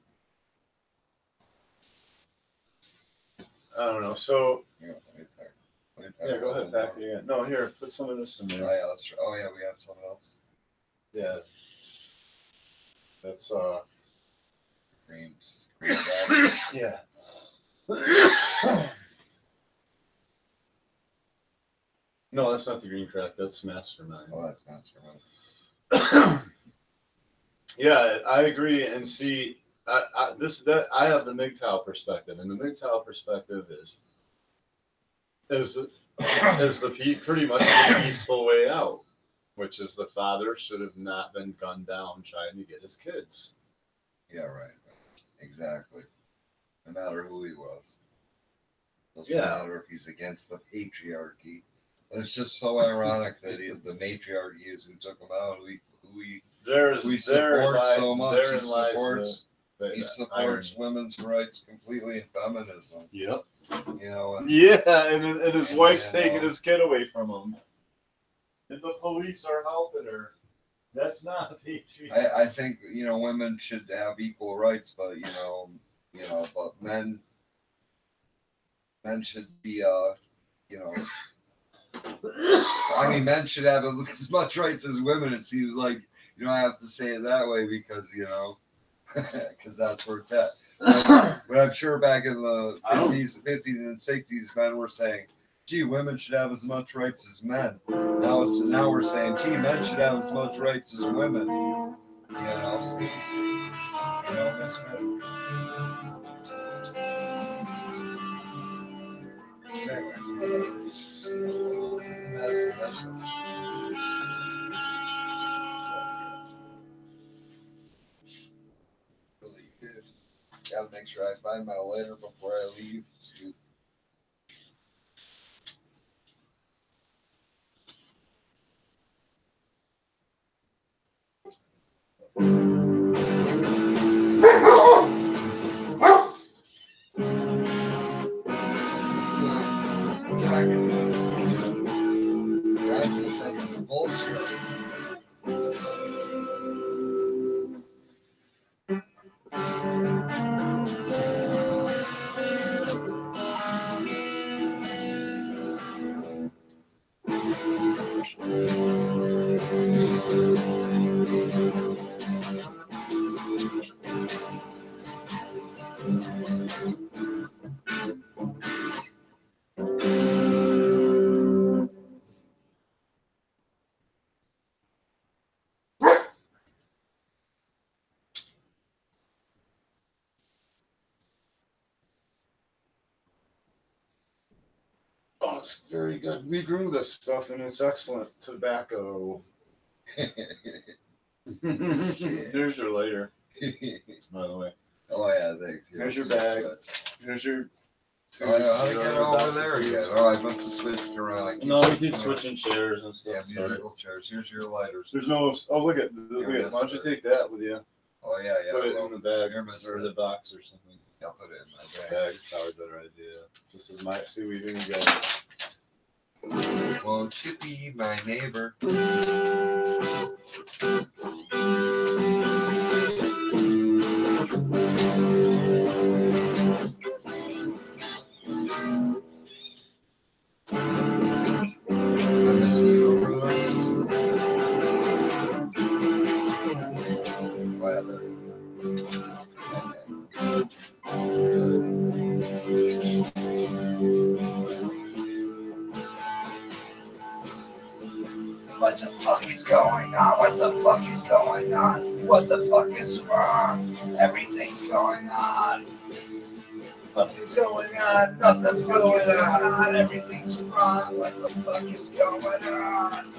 I don't know. So Yeah, go ahead, pack it again. No, here, put some of this in there. Oh yeah, let's try. Oh yeah, we have something else. Yeah. That's Creams. yeah. No, that's not the green crack. That's Mastermind. Oh, that's Mastermind. Yeah, I agree. And see, I have the Mgtow perspective, and the Mgtow perspective is pretty much the peaceful way out, which is the father should have not been gunned down trying to get his kids. Yeah, right. Exactly. No matter who he was. Doesn't matter if he's against the patriarchy. And it's just so ironic that the matriarchy is who took him out, who we support so much. He supports women's rights completely and feminism. Yep. You know. And his wife's taking his kid away from him. And the police are helping her. That's not a patriarchy. I think women should have equal rights, but but men should be I mean, men should have as much rights as women. It seems like I have to say it that way because because that's where it's at. But I'm sure back in the 50s and 60s, men were saying, "Gee, women should have as much rights as men." Now we're saying, "Gee, men should have as much rights as women." Misfit. That's really good. Gotta make sure I find my lighter before I leave. Bullshit. Oh, it's very good. We grew this stuff, and it's excellent tobacco. Here's your lighter, by the way. Oh yeah, thanks. Here's your bag. Here's your. Oh yeah, how to get over there again? Oh, I must have switched around. No, we keep switching chairs and Yeah, stuff. musical chairs. Here's your lighters. There's no. Oh, look at. Look at. Why don't you take that with you? Oh yeah, yeah. Put it in the bag or or the box or something. I'll put it in my bag. Probably a better idea. This is my. See, we even got. Won't you be my neighbor? What the fuck is going on? What the fuck is going on? What the fuck is wrong? Everything's going on. Nothing's going on. Nothing's going on. Everything's wrong. What the fuck is going on?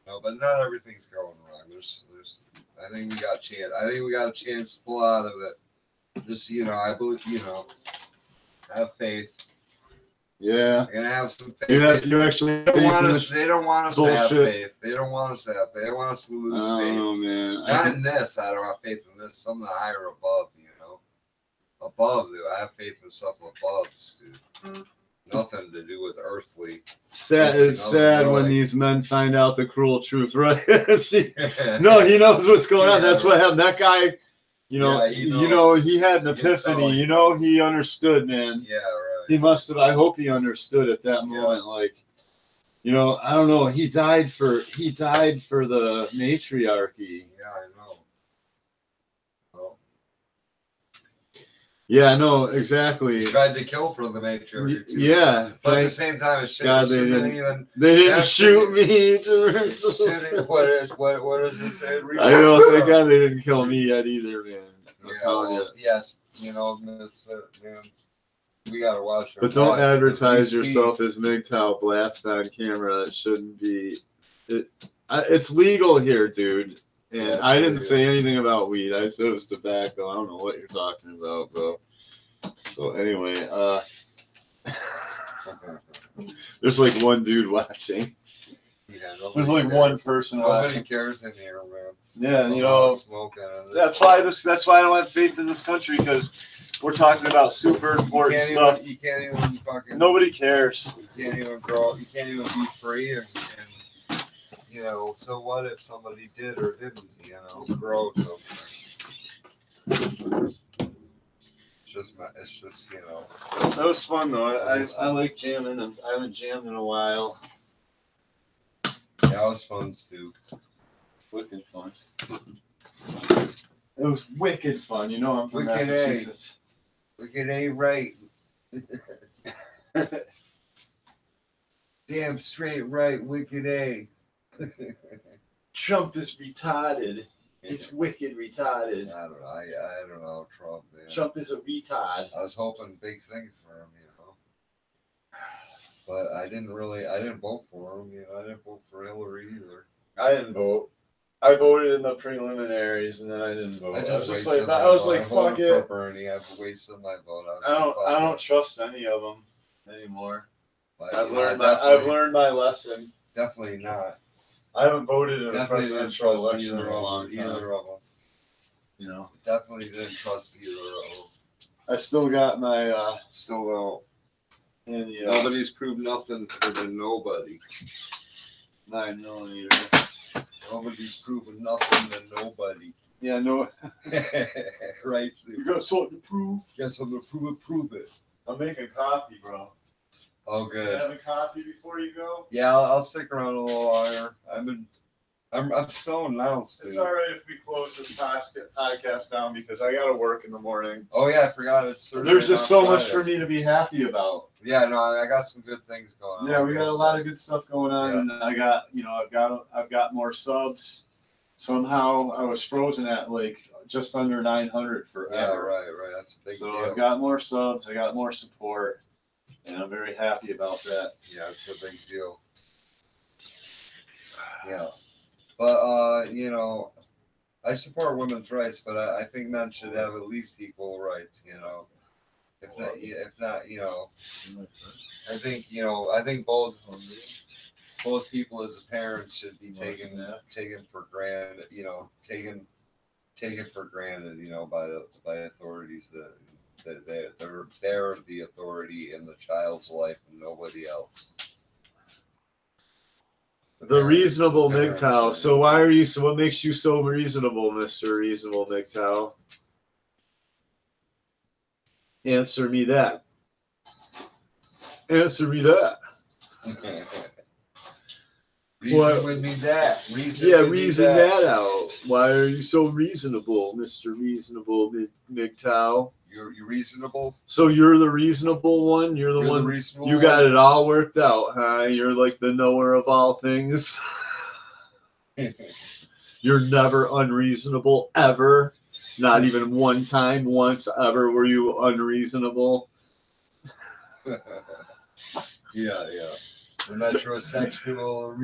No, but not everything's going wrong. I think we got a chance. I think we got a chance to pull out of it. Just I believe, have faith. Yeah. You're gonna have some faith. You actually. They don't want us to have faith. They don't want us to have faith. They want us to lose faith. Oh man. Not in this. I don't have faith in this. Something higher above. Above, dude. I have faith in stuff above, dude. Nothing to do with earthly. Sad. It's sad when these men find out the cruel truth, right? See, no, he knows what's going on. That's what happened. That guy, he had an epiphany. He understood, man. Yeah, right. He must have. I hope he understood at that moment. Like, I don't know. He died for the matriarchy. Yeah, I know. Yeah, no, exactly. He tried to kill for the matriarchy too. Yeah, but at the same time, God, they didn't shoot me. What does it say? I know. Thank God they didn't kill me yet either, man. Yes, Misfit, man. We gotta watch. But don't advertise yourself as Mgtow blast on camera. It shouldn't be. It's legal here, dude. And I didn't say anything about weed. I said it was tobacco. I don't know what you're talking about, bro. So anyway, there's like one dude watching. Yeah, there's like one person nobody watching. Cares in here, man. Yeah, that's why I don't have faith in this country, because we're talking about super important stuff. You can't even fucking. Nobody cares. You can't even grow. You can't even be free and so what if somebody did or didn't, grow something? It's just, That was fun, though. I like jamming, and I haven't jammed in a while. Yeah, that was fun, too. Wicked fun. It was wicked fun. I'm from Massachusetts. Wicked A, right. Damn straight right, wicked A. Trump is retarded. It's wicked retarded. I don't know, Trump, man. Trump is a retard. I was hoping big things for him, But I didn't vote for him, I didn't vote for Hillary either. I didn't vote. I voted in the preliminaries, and then I didn't vote. I was like, fuck it. For Bernie. I've wasted my vote. I don't trust any of them anymore. But, I've learned my lesson. Definitely not. I haven't voted in a presidential election in a long time. Either of them. Definitely didn't trust either of them. I still got my. Still don't. And nobody's proved nothing for the nobody. 9mm. Nobody's proven nothing to nobody. Yeah, no. Right. You got something to prove? You got something to prove it. Prove it. I'm making coffee, bro. Oh, good. You having coffee before you go? Yeah, I'll stick around a little longer. I'm stoned now. Steve. It's all right if we close this podcast down because I got to work in the morning. Oh yeah, I forgot. It's Thursday, There's just so much Friday. for me to be happy about. Yeah, no, I got some good things going on. Yeah, we got a lot of good stuff going on, Yeah. and I got, I've got more subs. Somehow I was frozen at like just under 900 forever. Yeah, right. That's a big So deal. I've got more subs, I got more support, and I'm very happy about that. Yeah, it's a big deal. Yeah, but you know, I support women's rights, but I think men should have at least equal rights. You know, if not, you know, I think both people as parents should be taken for granted. You know, taken for granted. You know, by authorities that they're the authority in the child's life and nobody else. The reasonable Mgtow. So what makes you so reasonable, Mr. Reasonable Mgtow? Answer me that. Answer me that. Reason with me that. Reason that out. Why are you so reasonable, Mr. Reasonable Mgtow? You're reasonable. So you're the reasonable one. You're the one. You got it all worked out, huh? You're like the knower of all things. You're never unreasonable ever. Not even one time, once ever were you unreasonable. Yeah. The metrosexual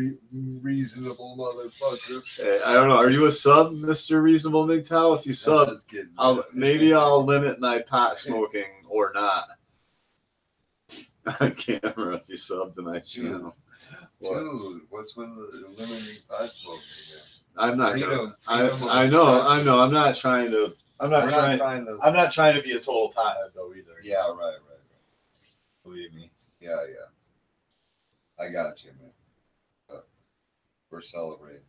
reasonable motherfucker. Hey, I don't know. Are you a sub, Mr. Reasonable Mgtow? If you sub, maybe I'll limit my pot smoking or not. On camera if you sub to my channel. Dude, what's with the limiting pot smoking? I'm not Freedom, gonna. freedom I of know. expression. I'm not trying to. I'm not trying to be a total pothead though either. Yeah, right. Believe me. Yeah. I got you, man. But we're celebrating.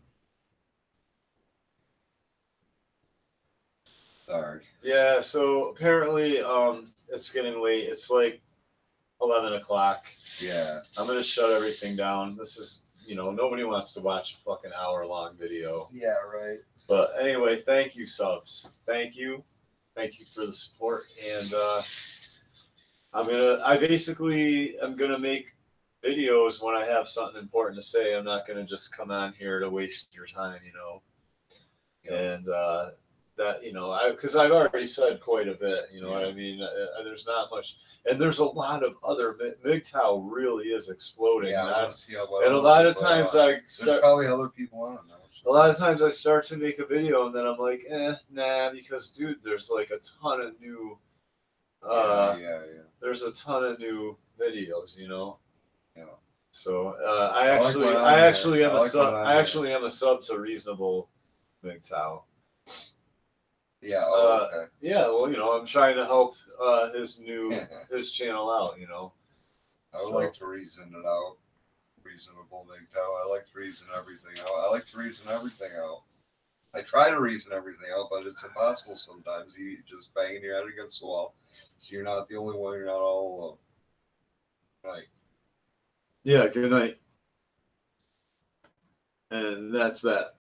Sorry. Yeah. So apparently, it's getting late. It's like 11 o'clock. Yeah. I'm gonna shut everything down. This is, nobody wants to watch a fucking hour-long video. Yeah, right. But anyway, thank you, subs. Thank you for the support. And I'm gonna make videos when I have something important to say. I'm not gonna just come on here to waste your time, Yeah. And because I've already said quite a bit. You know what I mean? There's not much, and there's a lot of other. Mgtow really is exploding. Yeah, and a lot of times there's probably other people on now. A lot of times I start to make a video and then I'm like, nah, because dude, there's like a ton of new. Yeah. There's a ton of new videos, Yeah. So I actually am a sub to Reasonable Mgtow. Yeah. Okay. Yeah. Well, I'm trying to help his channel out. I would like to reason it out. Reasonable Mgtow. I like to reason everything out. I try to reason everything out, but it's impossible sometimes. You just banging your head against the wall. So you're not the only one. You're not all alone. Right. Yeah. Good night. And that's that.